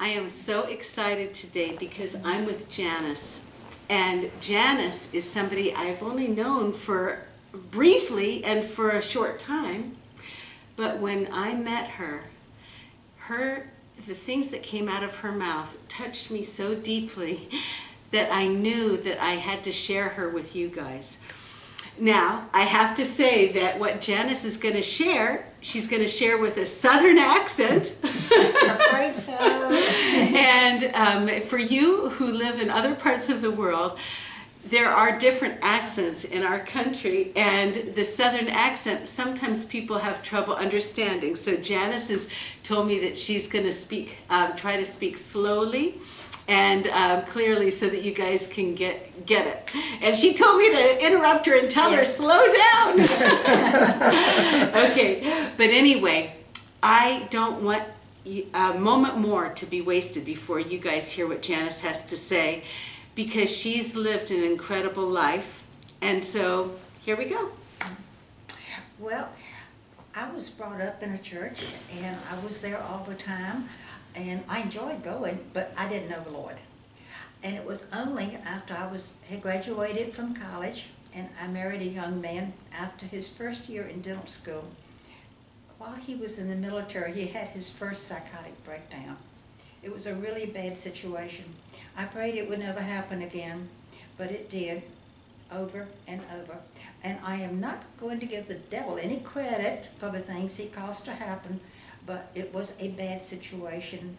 I am so excited today because I'm with Janice. And Janice is somebody I've only known for briefly and for a short time. But when I met her, the things that came out of her mouth touched me so deeply that I knew that I had to share her with you guys. Now, I have to say that what Janice is going to share, she's going to share with a southern accent. I'm afraid so. And for you who live in other parts of the world, there are different accents in our country, and the southern accent, sometimes people have trouble understanding. So Janice has told me that she's going to try to speak slowly and clearly so that you guys can get it. And she told me to interrupt her and tell her, slow down. Okay, but anyway, I don't want a moment more to be wasted before you guys hear what Janice has to say, because she's lived an incredible life. And so here we go. Well, I was brought up in a church, and I was there all the time, and I enjoyed going, but I didn't know the Lord. And it was only after I had graduated from college, and I married a young man after his first year in dental school. While he was in the military, he had his first psychotic breakdown. It was a really bad situation. I prayed it would never happen again, but it did, over and over. And I am not going to give the devil any credit for the things he caused to happen, but it was a bad situation.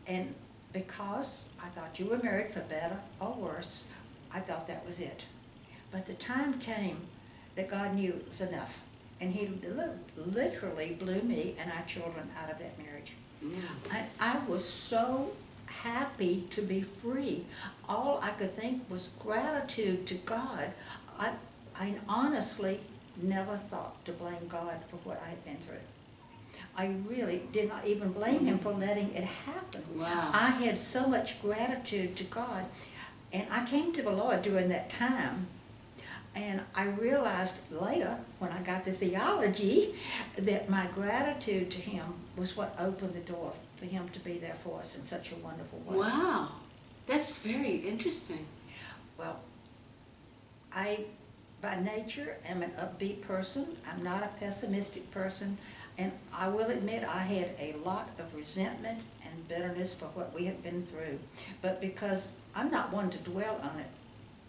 And because I thought you were married for better or worse, I thought that was it. But the time came that God knew it was enough. And he literally blew me and our children out of that marriage. Yeah. I was so happy to be free. All I could think was gratitude to God. I honestly never thought to blame God for what I had been through. I really did not even blame him for letting it happen. Wow. I had so much gratitude to God. And I came to the Lord during that time. And I realized later, when I got the theology, that my gratitude to him was what opened the door for him to be there for us in such a wonderful way. Wow. That's very interesting. Well, I, by nature, am an upbeat person. I'm not a pessimistic person. And I will admit I had a lot of resentment and bitterness for what we had been through. But because I'm not one to dwell on it,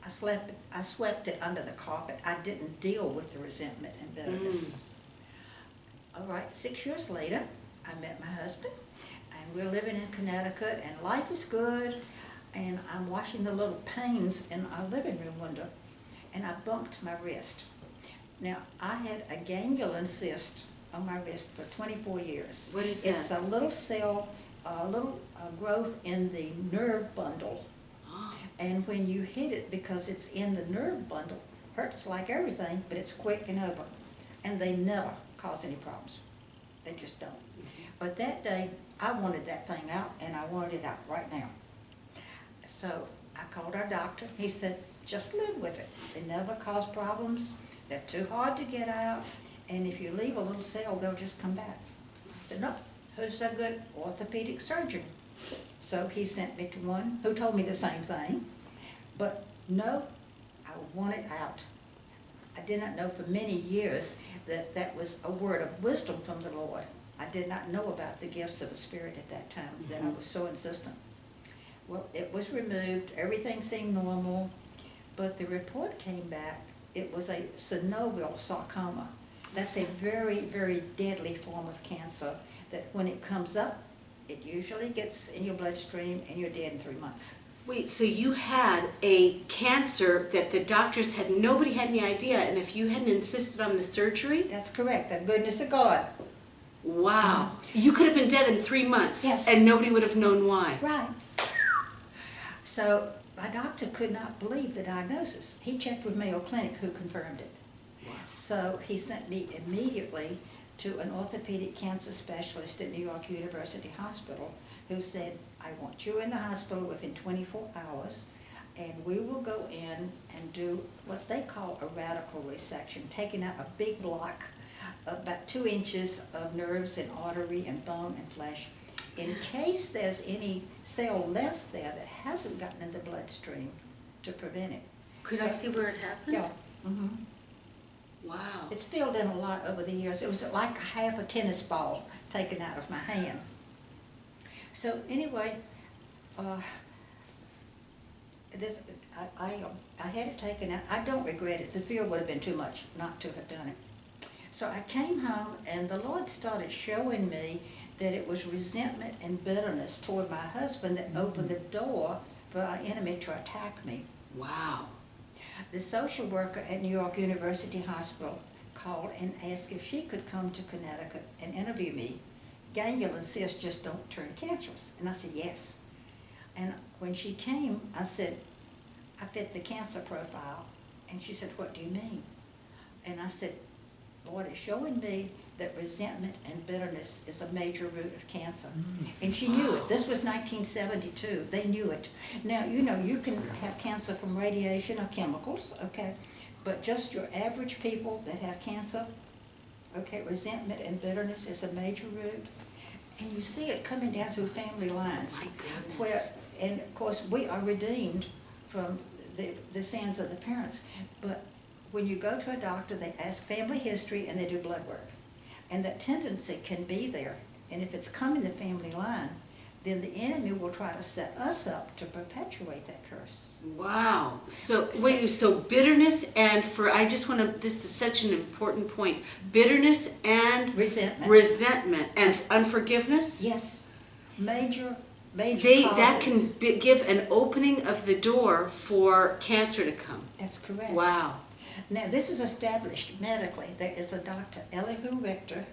I swept it under the carpet. I didn't deal with the resentment and bitterness. All right, 6 years later, I met my husband, and we're living in Connecticut, and life is good, and I'm washing the little panes in our living room window, and I bumped my wrist. Now, I had a ganglion cyst on my wrist for 24 years. What is that? It's a little cell, a little growth in the nerve bundle. And when you hit it, because it's in the nerve bundle, hurts like everything, but it's quick and over. And they never cause any problems. They just don't. But that day, I wanted that thing out, and I wanted it out right now. So I called our doctor. He said, just live with it. They never cause problems. They're too hard to get out. And if you leave a little cell, they'll just come back. I said, no, who's a good orthopedic surgeon? So he sent me to one who told me the same thing. But no, I want it out. I did not know for many years that that was a word of wisdom from the Lord. I did not know about the gifts of the Spirit at that time, that I was so insistent. Well, it was removed. Everything seemed normal. But the report came back. It was a synovial sarcoma. That's a very, very deadly form of cancer that when it comes up, it usually gets in your bloodstream and you're dead in 3 months. Wait, so you had a cancer that the doctors nobody had any idea, and if you hadn't insisted on the surgery? That's correct, the goodness of God. Wow. You could have been dead in 3 months. Yes. And nobody would have known why. Right. So my doctor could not believe the diagnosis. He checked with Mayo Clinic, who confirmed it. Wow. So he sent me immediately to an orthopedic cancer specialist at New York University Hospital, who said, I want you in the hospital within 24 hours, and we will go in and do what they call a radical resection, taking out a big block, about 2 inches of nerves and artery and bone and flesh, in case there's any cell left there that hasn't gotten in the bloodstream to prevent it. Could I see where it happened? Yeah. Mm-hmm. Wow. It's filled in a lot over the years. It was like half a tennis ball taken out of my hand. So anyway, I had it taken out. I don't regret it. The fear would have been too much not to have done it. So I came home, and the Lord started showing me that it was resentment and bitterness toward my husband that opened the door for our enemy to attack me. Wow. The social worker at New York University Hospital called and asked if she could come to Connecticut and interview me. Ganglion cysts just don't turn cancerous. And I said, yes. And when she came, I said, I fit the cancer profile. And she said, what do you mean? And I said, Lord is showing me that resentment and bitterness is a major root of cancer. And she knew it. This was 1972. They knew it. Now, you know, you can have cancer from radiation or chemicals, okay? But just your average people that have cancer, okay, resentment and bitterness is a major root. And you see it coming down through family lines. My goodness. Where, and of course, we are redeemed from the sins of the parents. But when you go to a doctor, they ask family history and they do blood work. And that tendency can be there. And if it's come in the family line, then the enemy will try to set us up to perpetuate that curse. Wow. So wait, so bitterness and I just want to, this is such an important point. Bitterness and resentment and unforgiveness? Yes. Major that causes. can give an opening of the door for cancer to come. That's correct. Wow. Now, this is established medically. There is a Dr. Elihu Richter.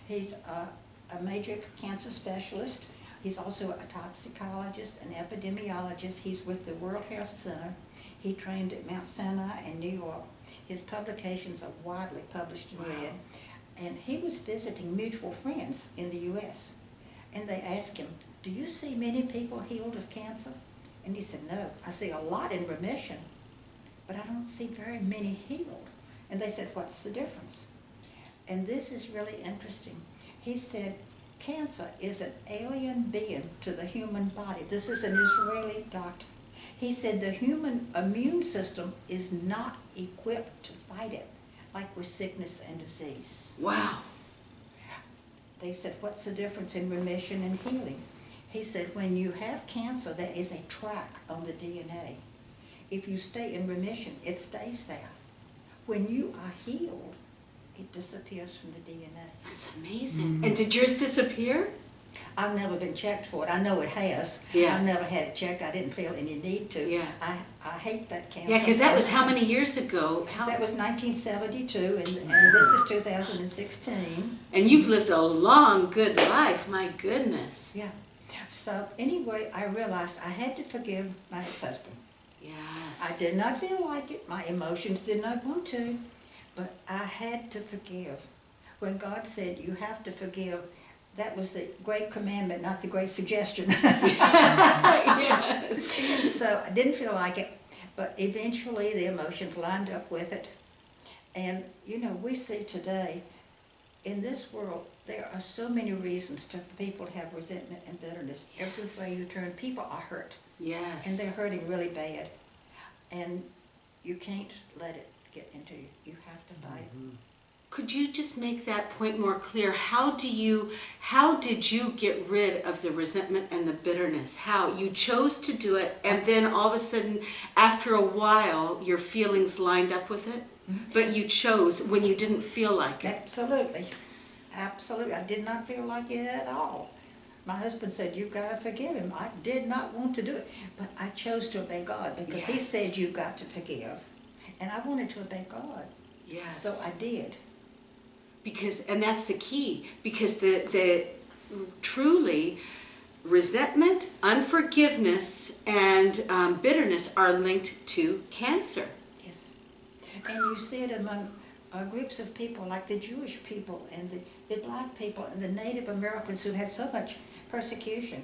He's a major cancer specialist. He's also a toxicologist, an epidemiologist. He's with the World Health Center. He trained at Mount Sinai in New York. His publications are widely published and read. And he was visiting mutual friends in the U.S. And they asked him, do you see many people healed of cancer? And he said, no. I see a lot in remission, but I don't see very many healed. And they said, what's the difference? And this is really interesting. He said, cancer is an alien being to the human body. This is an Israeli doctor. He said the human immune system is not equipped to fight it, like with sickness and disease. Wow. They said, what's the difference in remission and healing? He said, when you have cancer, there is a track on the DNA. If you stay in remission, it stays there. When you are healed, it disappears from the DNA. That's amazing. And did yours disappear? I've never been checked for it. I know it has. Yeah. I've never had it checked. I didn't feel any need to. Yeah. I hate that cancer. Yeah, because that was how many years ago? That was 1972, and this is 2016. And you've lived a long, good life. My goodness. Yeah. So anyway, I realized I had to forgive my ex-husband. Yes. I did not feel like it. My emotions did not want to, but I had to forgive. When God said, you have to forgive, that was the great commandment, not the great suggestion. Yes. So I didn't feel like it, but eventually the emotions lined up with it. And, you know, we see today, in this world, there are so many reasons for people to have resentment and bitterness. Every way you turn, people are hurt. Yes. And they're hurting really bad. And you can't let it get into you. You have to fight it. Could you just make that point more clear? How did you get rid of the resentment and the bitterness? How you chose to do it, and then all of a sudden, after a while, your feelings lined up with it? But you chose when you didn't feel like it. Absolutely. Absolutely. I did not feel like it at all. My husband said, you've got to forgive him. I did not want to do it, but I chose to obey God because He said you've got to forgive. And I wanted to obey God. Yes. So I did. And that's the key, because the truly resentment, unforgiveness, and bitterness are linked to cancer. Yes. And you see it among groups of people like the Jewish people and the black people and the Native Americans who had so much persecution.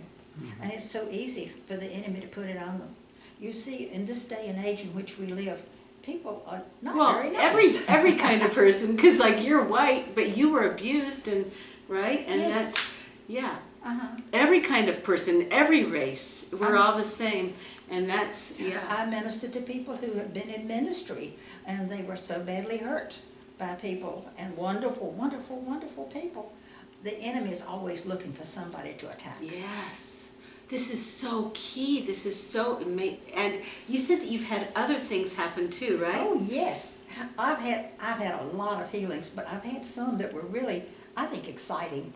And it's so easy for the enemy to put it on them. You see, in this day and age in which we live, people are not very nice. every kind of person, because like you're white, but you were abused, and right, and Yes. that's Every kind of person, every race, we're all the same. And that's, I ministered to people who have been in ministry, and they were so badly hurt by people, and wonderful, wonderful, wonderful people. The enemy is always looking for somebody to attack. Yes. This is so key. This is so amazing. And you said that you've had other things happen too, right? Oh, yes. I've had a lot of healings, but I've had some that were really, I think, exciting.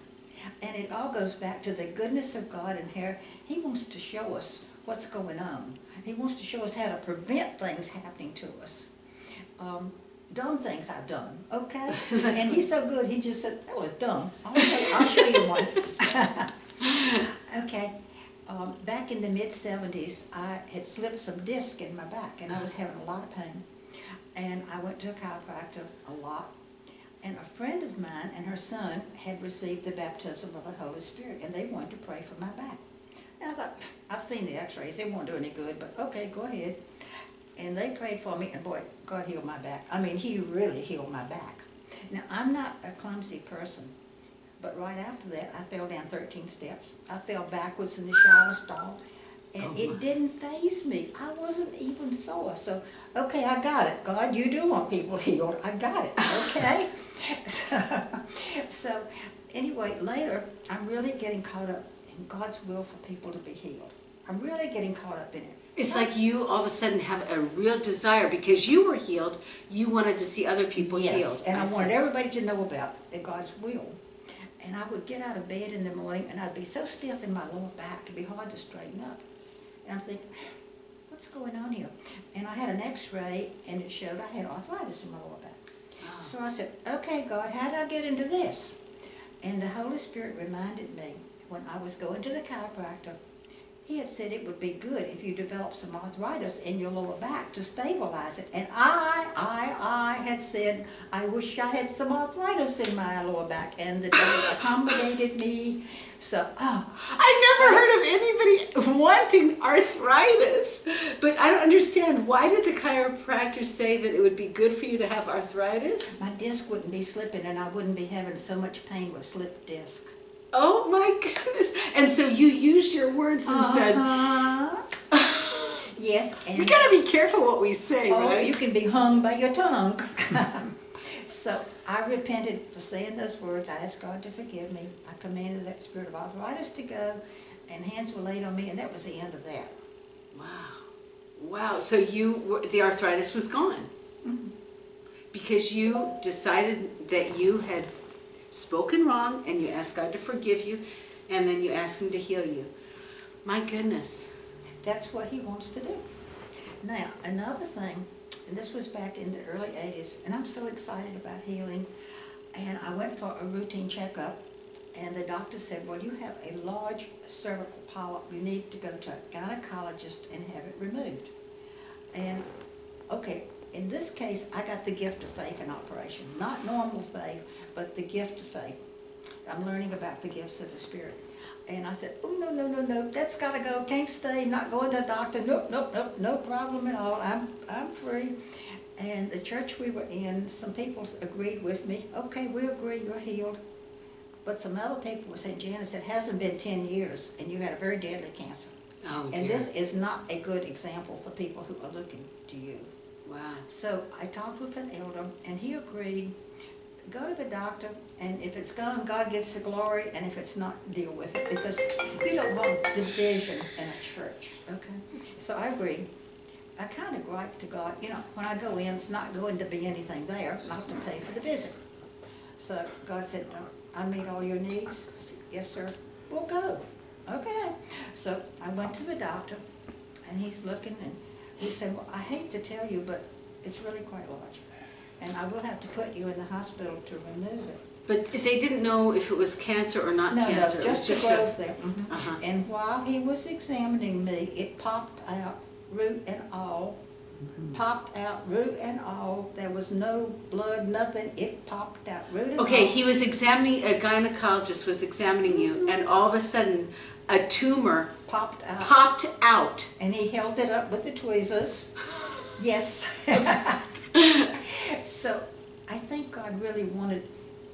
And it all goes back to the goodness of God and how He wants to show us what's going on. He wants to show us how to prevent things happening to us. Dumb things I've done, okay? And He's so good, He just said, that was dumb. I'll show you one. Okay. Back in the mid-70s, I had slipped some disc in my back, and I was having a lot of pain. And I went to a chiropractor a lot. And a friend of mine and her son had received the baptism of the Holy Spirit, and they wanted to pray for my back. And I thought, I've seen the x-rays, they won't do any good, but okay, go ahead. And they prayed for me, and boy, God healed my back. I mean, He really healed my back. Now, I'm not a clumsy person, but right after that, I fell down 13 steps. I fell backwards in the shower stall, and it didn't faze me. I wasn't even sore. So, okay, I got it. God, you do want people healed. I got it, okay? So, anyway, later, I'm really getting caught up in God's will for people to be healed. I'm really getting caught up in it. It's like you all of a sudden have a real desire, because you were healed, you wanted to see other people healed. Yes, and I wanted everybody to know about God's will. And I would get out of bed in the morning, and I'd be so stiff in my lower back, it'd be hard to straighten up. And I'm thinking, what's going on here? And I had an x-ray, and it showed I had arthritis in my lower back. Oh. So I said, okay, God, how did I get into this? And the Holy Spirit reminded me, when I was going to the chiropractor, He had said it would be good if you developed some arthritis in your lower back to stabilize it. And I had said, I wish I had some arthritis in my lower back. And the doctor accommodated me. So, I never heard of anybody wanting arthritis. But I don't understand. Why did the chiropractor say that it would be good for you to have arthritis? My disc wouldn't be slipping, and I wouldn't be having so much pain with slipped disc. Oh my goodness. And so you used your words and said, yes. And we gotta be careful what we say, right? You can be hung by your tongue. So I repented for saying those words. I asked God to forgive me. I commanded that spirit of arthritis to go, and hands were laid on me, and that was the end of that. Wow. Wow. So the arthritis was gone. Mm-hmm. Because you decided that you had spoken wrong, and you asked God to forgive you, and then you asked Him to heal you. My goodness. That's what He wants to do. Now, another thing, and this was back in the early 80s, and I'm so excited about healing, and I went for a routine checkup, and the doctor said, well, you have a large cervical polyp. You need to go to a gynecologist and have it removed. And, okay, in this case, I got the gift of faith in operation. Not normal faith, but the gift of faith. I'm learning about the gifts of the Spirit. And I said, oh, no, that's got to go. Can't stay, not going to the doctor. Nope, no problem at all. I'm free. And the church we were in, some people agreed with me. Okay, we agree, you're healed. But some other people were saying, Janice, it hasn't been 10 years, and you had a very deadly cancer. Oh, dear. And this is not a good example for people who are looking to you. Wow. So I talked with an elder, and he agreed, go to the doctor, and if it's gone, God gets the glory, and if it's not, deal with it, because you don't want division in a church, okay? So I agreed. I kind of griped to God, you know, when I go in, it's not going to be anything there, and I have to pay for the visit. So God said, I meet all your needs? I said, yes, sir. Well, go. Okay. So I went to the doctor, and he's looking, and he said, well, I hate to tell you, but it's really quite large. And I will have to put you in the hospital to remove it. But they didn't know if it was cancer or not cancer? No, just a growth there. Uh-huh. And while he was examining me, it popped out, root and all. Popped out, root and all. There was no blood, nothing. It popped out, root and all. Okay, he was examining, a gynecologist was examining you, and all of a sudden, a tumor popped out. And he held it up with the tweezers. Yes. So I think God really wanted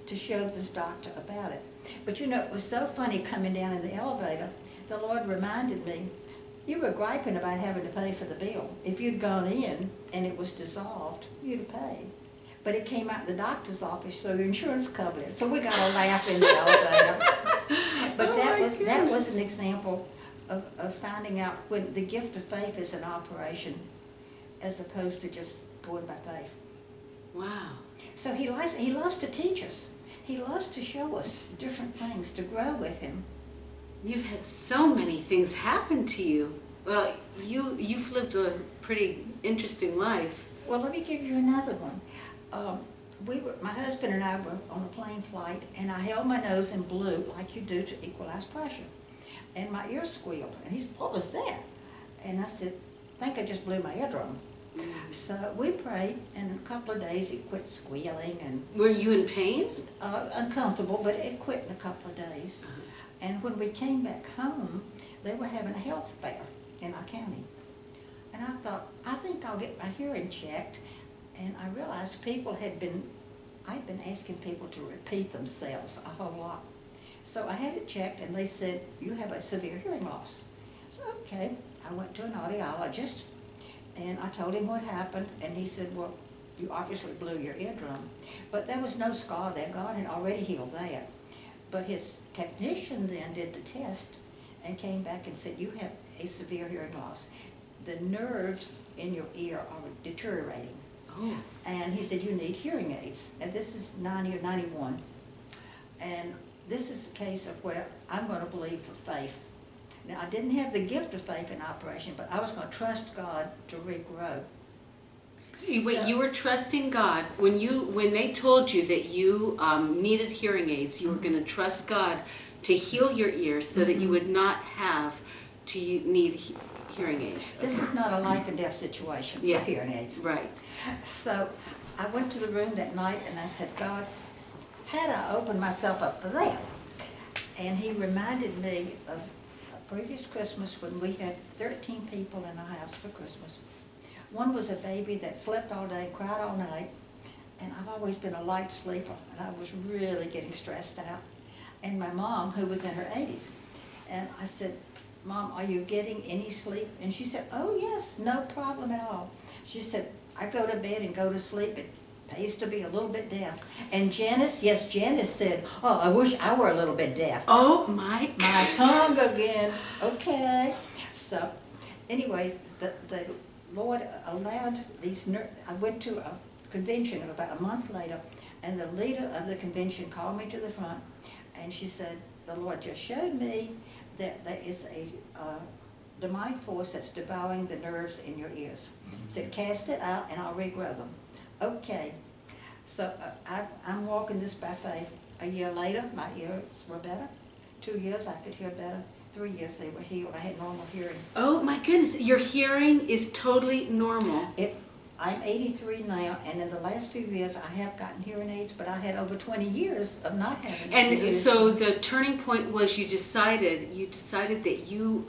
to show this doctor about it. But you know, it was so funny coming down in the elevator. The Lord reminded me, you were griping about having to pay for the bill. If you'd gone in and it was dissolved, you'd have paid. But it came out the doctor's office, so your insurance covered it. So we got a laugh in the elevator. But Oh that was an example of finding out when the gift of faith is an operation as opposed to just going by faith. Wow. So he loves to teach us. He loves to show us different things, to grow with him. You've had so many things happen to you. Well, you've lived a pretty interesting life. Well, let me give you another one. My husband and I were on a plane flight, and I held my nose and blew like you do to equalize pressure. And my ear squealed, and he said, what was that? And I said, I think I just blew my eardrum. So we prayed, and in a couple of days it quit squealing. And Were you in pain? uncomfortable, but it quit in a couple of days. And when we came back home, they were having a health fair in our county. And I thought, I think I'll get my hearing checked. And I realized I'd been asking people to repeat themselves a whole lot. So I had it checked, and they said, you have a severe hearing loss. So, okay, I went to an audiologist, and I told him what happened, and he said, well, you obviously blew your eardrum. But there was no scar there. God had already healed that. But his technician then did the test and came back and said, you have a severe hearing loss. The nerves in your ear are deteriorating. Oh. And he said, you need hearing aids. And this is 90 or 91. And this is a case of where I'm going to believe for faith. Now, I didn't have the gift of faith in operation, but I was going to trust God to regrow. Wait, you were trusting God when they told you that you needed hearing aids. You were going to trust God to heal your ears so that you would not have to need hearing aids. This is not a life and death situation with hearing aids. Right. So I went to the room that night and I said, God, how do I open myself up for that? And he reminded me of a previous Christmas when we had 13 people in our house for Christmas. One was a baby that slept all day, cried all night, and I've always been a light sleeper, and I was really getting stressed out. And my mom, who was in her 80s, and I said, Mom, are you getting any sleep? And she said, oh yes, no problem at all. She said, I go to bed and go to sleep. It pays to be a little bit deaf. And Janice said, oh, I wish I were a little bit deaf. Oh my God. My tongue again. Okay. So anyway, the Lord allowed these I went to a convention about a month later, and the leader of the convention called me to the front, and she said, the Lord just showed me that there is a demonic force that's devouring the nerves in your ears. Said, cast it out and I'll regrow them. Okay, so I'm walking this by faith. A year later, my ears were better. 2 years, I could hear better. 3 years, they were healed. I had normal hearing. Oh my goodness, your hearing is totally normal. I'm 83 now, and in the last few years I have gotten hearing aids, but I had over 20 years of not having to And use so them. the turning point was you decided that you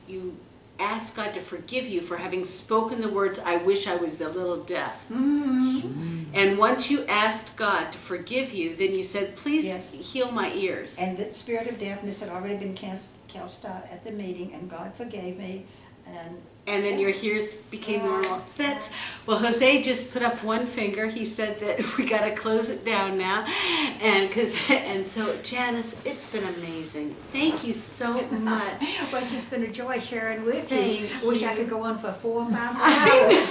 you asked God to forgive you for having spoken the words, I wish I was a little deaf. Mm-hmm. And once you asked God to forgive you, then you said, please heal my ears. And the spirit of deafness had already been cast out at the meeting, and God forgave me. And then your ears became normal. Well, Jose just put up one finger. He said that we got to close it down now. And so, Janice, it's been amazing. Thank you so much. Well, it's just been a joy sharing with you. Thank Wish you. I could go on for 4 or 5 hours.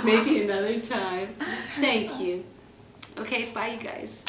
Maybe another time. Thank you. Okay, bye, you guys.